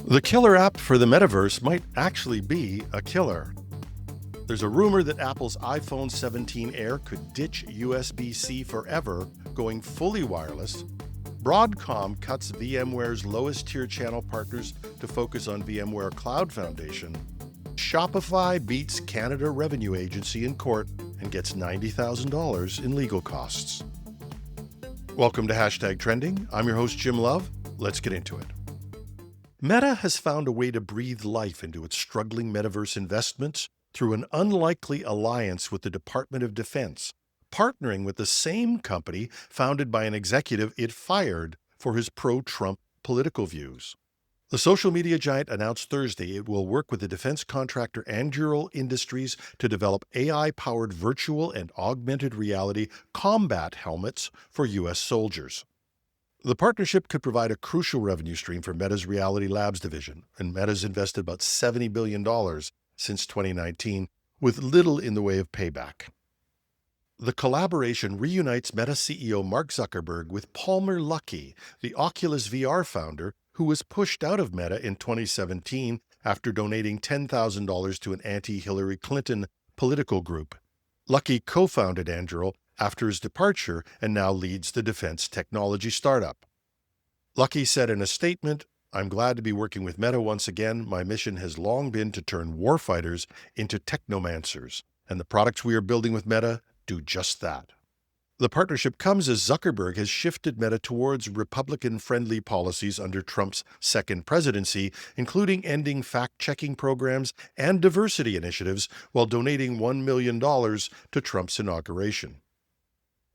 The killer app for the Metaverse might actually be a killer. There's a rumor that Apple's iPhone 17 Air could ditch USB-C forever, going fully wireless. Broadcom cuts VMware's lowest-tier channel partners to focus on VMware Cloud Foundation. Shopify beats Canada Revenue Agency in court and gets $90,000 in legal costs. Welcome to Hashtag Trending. I'm your host, Jim Love. Let's get into it. Meta has found a way to breathe life into its struggling metaverse investments through an unlikely alliance with the Department of Defense, partnering with the same company founded by an executive it fired for his pro-Trump political views. The social media giant announced Thursday it will work with the defense contractor Anduril Industries to develop AI-powered virtual and augmented reality combat helmets for U.S. soldiers. The partnership could provide a crucial revenue stream for Meta's Reality Labs division, and Meta's invested about $70 billion since 2019, with little in the way of payback. The collaboration reunites Meta CEO Mark Zuckerberg with Palmer Luckey, the Oculus VR founder, who was pushed out of Meta in 2017 after donating $10,000 to an anti-Hillary Clinton political group. Luckey co-founded Anduril after his departure and now leads the defense technology startup. Luckey said in a statement, "I'm glad to be working with Meta once again. My mission has long been to turn warfighters into technomancers, and the products we are building with Meta do just that." The partnership comes as Zuckerberg has shifted Meta towards Republican-friendly policies under Trump's second presidency, including ending fact-checking programs and diversity initiatives while donating $1 million to Trump's inauguration.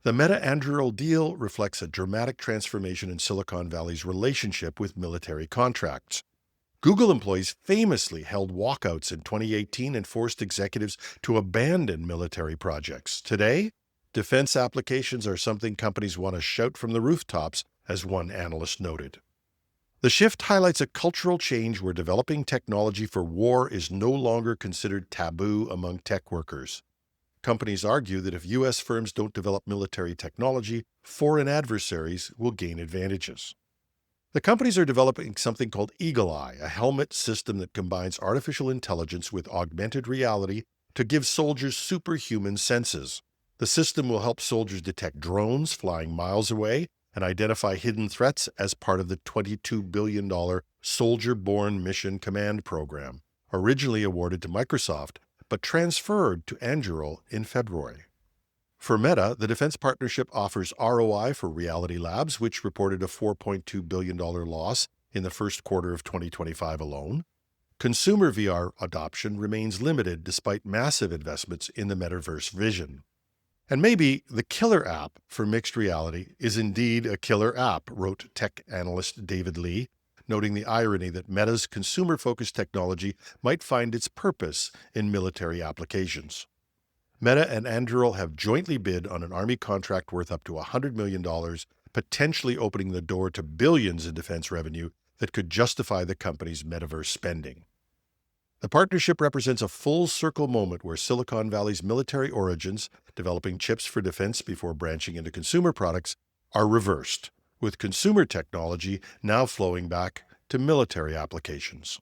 The Meta-Anduril deal reflects a dramatic transformation in Silicon Valley's relationship with military contracts. Google employees famously held walkouts in 2018 and forced executives to abandon military projects. Today, defense applications are something companies want to shout from the rooftops, as one analyst noted. The shift highlights a cultural change where developing technology for war is no longer considered taboo among tech workers. Companies argue that if U.S. firms don't develop military technology, foreign adversaries will gain advantages. The companies are developing something called Eagle Eye, a helmet system that combines artificial intelligence with augmented reality to give soldiers superhuman senses. The system will help soldiers detect drones flying miles away and identify hidden threats as part of the $22 billion Soldier-Borne Mission Command Program, originally awarded to Microsoft, but transferred to Anduril in February. For Meta, the defense partnership offers ROI for Reality Labs, which reported a $4.2 billion loss in the first quarter of 2025 alone. Consumer VR adoption remains limited despite massive investments in the Metaverse vision. And maybe the killer app for mixed reality is indeed a killer app, wrote tech analyst David Lee, noting the irony that Meta's consumer-focused technology might find its purpose in military applications. Meta and Anduril have jointly bid on an Army contract worth up to $100 million, potentially opening the door to billions in defense revenue that could justify the company's metaverse spending. The partnership represents a full-circle moment where Silicon Valley's military origins, developing chips for defense before branching into consumer products, are reversed, with consumer technology now flowing back to military applications.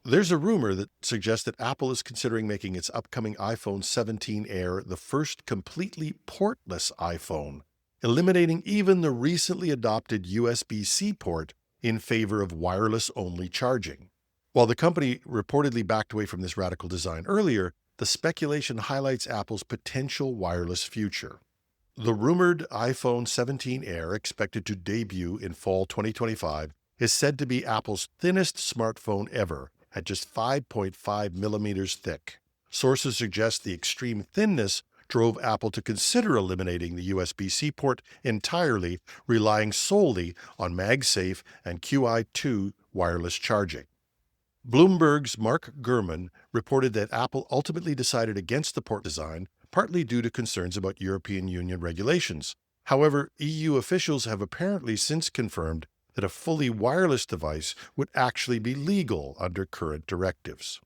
There's a rumor that suggests that Apple is considering making its upcoming iPhone 17 Air the first completely portless iPhone, eliminating even the recently adopted USB-C port in favor of wireless-only charging. While the company reportedly backed away from this radical design earlier, the speculation highlights Apple's potential wireless future. The rumored iPhone 17 Air, expected to debut in fall 2025, is said to be Apple's thinnest smartphone ever, at just 5.5 millimeters thick. Sources suggest the extreme thinness drove Apple to consider eliminating the USB-C port entirely, relying solely on MagSafe and QI2 wireless charging. Bloomberg's Mark Gurman reported that Apple ultimately decided against the port design, partly due to concerns about European Union regulations. However, EU officials have apparently since confirmed that a fully wireless device would actually be legal under current directives.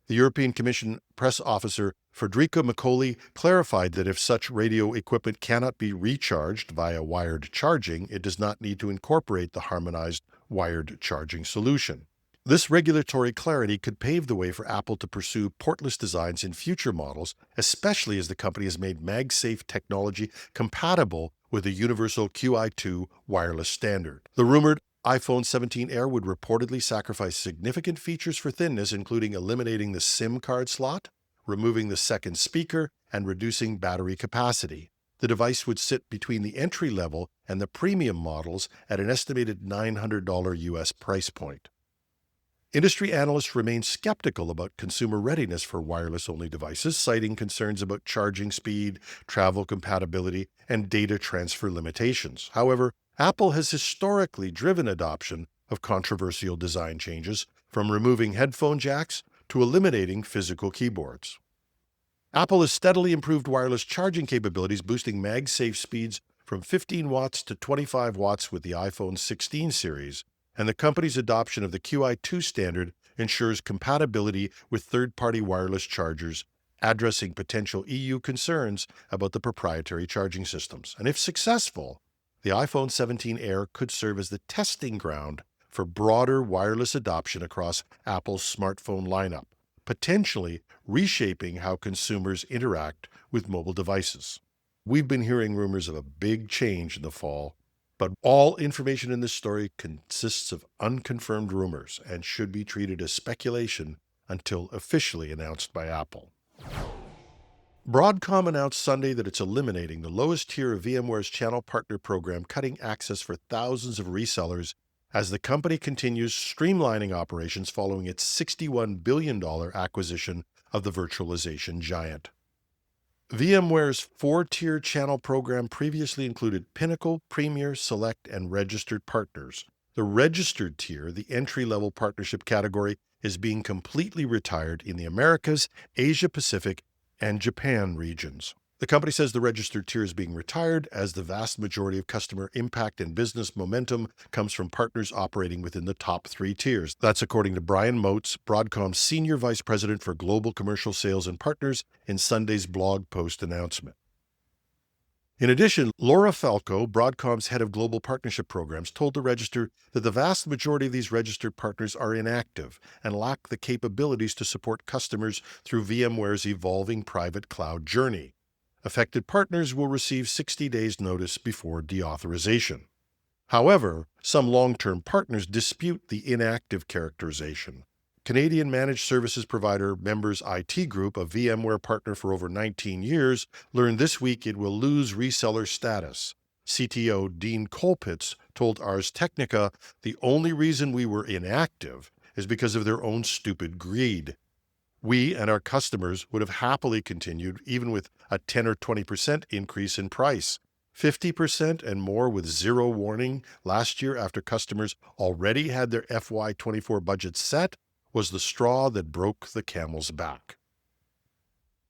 The European Commission press officer Federica Macaulay clarified that if such radio equipment cannot be recharged via wired charging, it does not need to incorporate the harmonized wired charging solution. This regulatory clarity could pave the way for Apple to pursue portless designs in future models, especially as the company has made MagSafe technology compatible with the universal QI2 wireless standard. The rumored iPhone 17 Air would reportedly sacrifice significant features for thinness, including eliminating the SIM card slot, removing the second speaker, and reducing battery capacity. The device would sit between the entry-level and the premium models at an estimated $900 US price point. Industry analysts remain skeptical about consumer readiness for wireless-only devices, citing concerns about charging speed, travel compatibility, and data transfer limitations. However, Apple has historically driven adoption of controversial design changes, from removing headphone jacks to eliminating physical keyboards. Apple has steadily improved wireless charging capabilities, boosting MagSafe speeds from 15 watts to 25 watts with the iPhone 16 series, and the company's adoption of the QI2 standard ensures compatibility with third-party wireless chargers, addressing potential EU concerns about the proprietary charging systems. And if successful, the iPhone 17 Air could serve as the testing ground for broader wireless adoption across Apple's smartphone lineup, potentially reshaping how consumers interact with mobile devices. We've been hearing rumors of a big change in the fall, but all information in this story consists of unconfirmed rumors and should be treated as speculation until officially announced by Apple. Broadcom announced Sunday that it's eliminating the lowest tier of VMware's channel partner program, cutting access for thousands of resellers as the company continues streamlining operations following its $61 billion acquisition of the virtualization giant. VMware's four-tier channel program previously included Pinnacle, Premier, Select, and Registered Partners. The registered tier, the entry-level partnership category, is being completely retired in the Americas, Asia-Pacific, and Japan regions. The company says the registered tier is being retired as the vast majority of customer impact and business momentum comes from partners operating within the top three tiers. That's according to Brian Motes, Broadcom's Senior Vice President for Global Commercial Sales and Partners, in Sunday's blog post announcement. In addition, Laura Falco, Broadcom's head of global partnership programs, told the Register that the vast majority of these registered partners are inactive and lack the capabilities to support customers through VMware's evolving private cloud journey. Affected partners will receive 60 days' notice before deauthorization. However, some long-term partners dispute the inactive characterization. Canadian managed services provider Members IT Group, a VMware partner for over 19 years, learned this week it will lose reseller status. CTO Dean Colpitts told Ars Technica, "The only reason we were inactive is because of their own stupid greed. We and our customers would have happily continued even with a 10 or 20% increase in price. 50% and more with zero warning last year after customers already had their FY24 budgets set was the straw that broke the camel's back."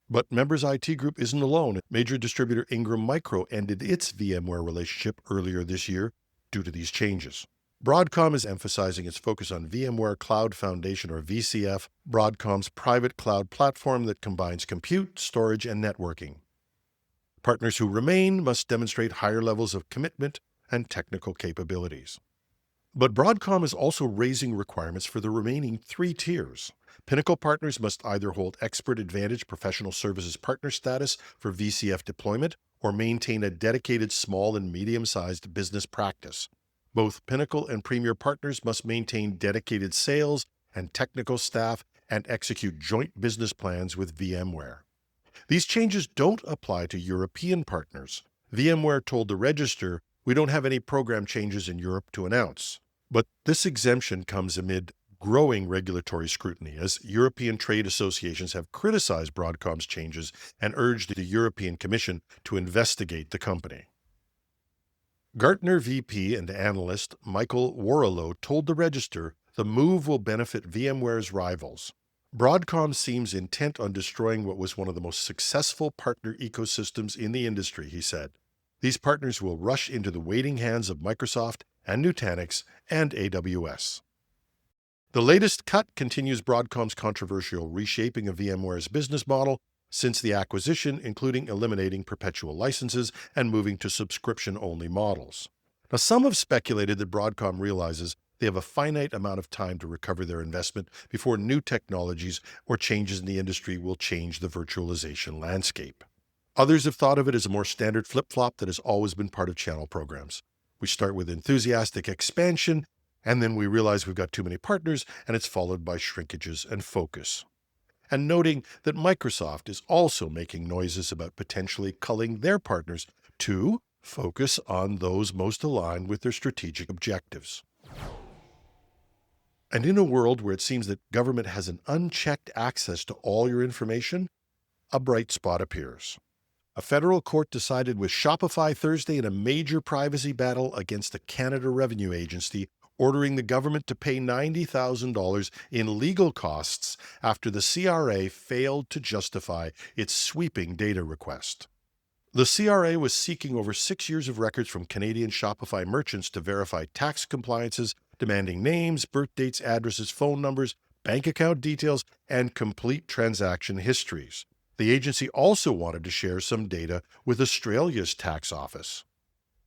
But Members IT Group isn't alone. Major distributor Ingram Micro ended its VMware relationship earlier this year due to these changes. Broadcom is emphasizing its focus on VMware Cloud Foundation, or VCF, Broadcom's private cloud platform that combines compute, storage, and networking. Partners who remain must demonstrate higher levels of commitment and technical capabilities. But Broadcom is also raising requirements for the remaining three tiers. Pinnacle partners must either hold Expert Advantage professional services partner status for VCF deployment or maintain a dedicated small and medium-sized business practice. Both Pinnacle and Premier partners must maintain dedicated sales and technical staff and execute joint business plans with VMware. These changes don't apply to European partners. VMware told the Register, "We don't have any program changes in Europe to announce." But this exemption comes amid growing regulatory scrutiny, as European trade associations have criticized Broadcom's changes and urged the European Commission to investigate the company. Gartner VP and analyst Michael Warrilow told the Register the move will benefit VMware's rivals. Broadcom seems intent on destroying what was one of the most successful partner ecosystems in the industry, he said. These partners will rush into the waiting hands of Microsoft and Nutanix and AWS. The latest cut continues Broadcom's controversial reshaping of VMware's business model since the acquisition, including eliminating perpetual licenses and moving to subscription-only models. Now, some have speculated that Broadcom realizes They have a finite amount of time to recover their investment before new technologies or changes in the industry will change the virtualization landscape. Others have thought of it as a more standard flip-flop that has always been part of channel programs. We start with enthusiastic expansion, and then we realize we've got too many partners, and it's followed by shrinkages and focus. And noting that Microsoft is also making noises about potentially culling their partners to focus on those most aligned with their strategic objectives. And in a world where it seems that government has an unchecked access to all your information, a bright spot appears. A federal court decided with Shopify Thursday in a major privacy battle against the Canada Revenue Agency, ordering the government to pay $90,000 in legal costs after the CRA failed to justify its sweeping data request. The CRA was seeking over 6 years of records from Canadian Shopify merchants to verify tax compliances, demanding names, birth dates, addresses, phone numbers, bank account details, and complete transaction histories. The agency also wanted to share some data with Australia's tax office.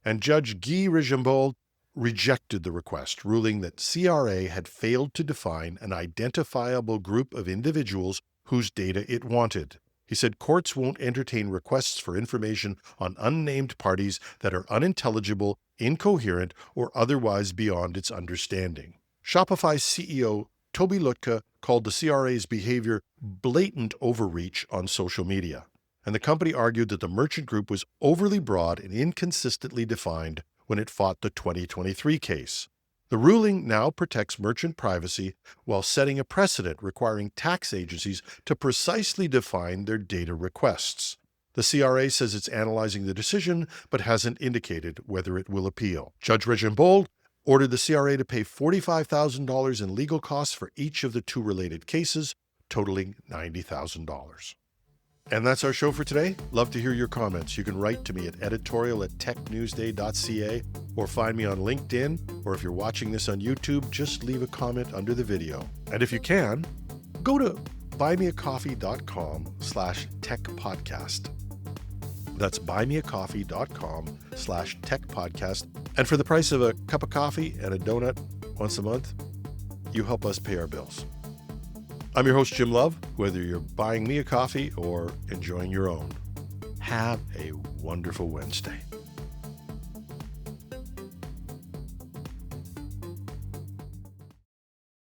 And Judge Guy Rigimbold rejected the request, ruling that CRA had failed to define an identifiable group of individuals whose data it wanted. He said courts won't entertain requests for information on unnamed parties that are unintelligible, incoherent, or otherwise beyond its understanding. Shopify's CEO Toby Lutka called the CRA's behavior blatant overreach on social media, and the company argued that the merchant group was overly broad and inconsistently defined when it fought the 2023 case. The ruling now protects merchant privacy while setting a precedent requiring tax agencies to precisely define their data requests. The CRA says it's analyzing the decision, but hasn't indicated whether it will appeal. Judge Rigimbold ordered the CRA to pay $45,000 in legal costs for each of the two related cases, totaling $90,000. And that's our show for today. Love to hear your comments. You can write to me at editorial@technewsday.ca or find me on LinkedIn, or if you're watching this on YouTube, just leave a comment under the video. And if you can, go to buymeacoffee.com/techpodcast. That's buymeacoffee.com/techpodcast. And for the price of a cup of coffee and a donut once a month, you help us pay our bills. I'm your host, Jim Love. Whether you're buying me a coffee or enjoying your own, have a wonderful Wednesday.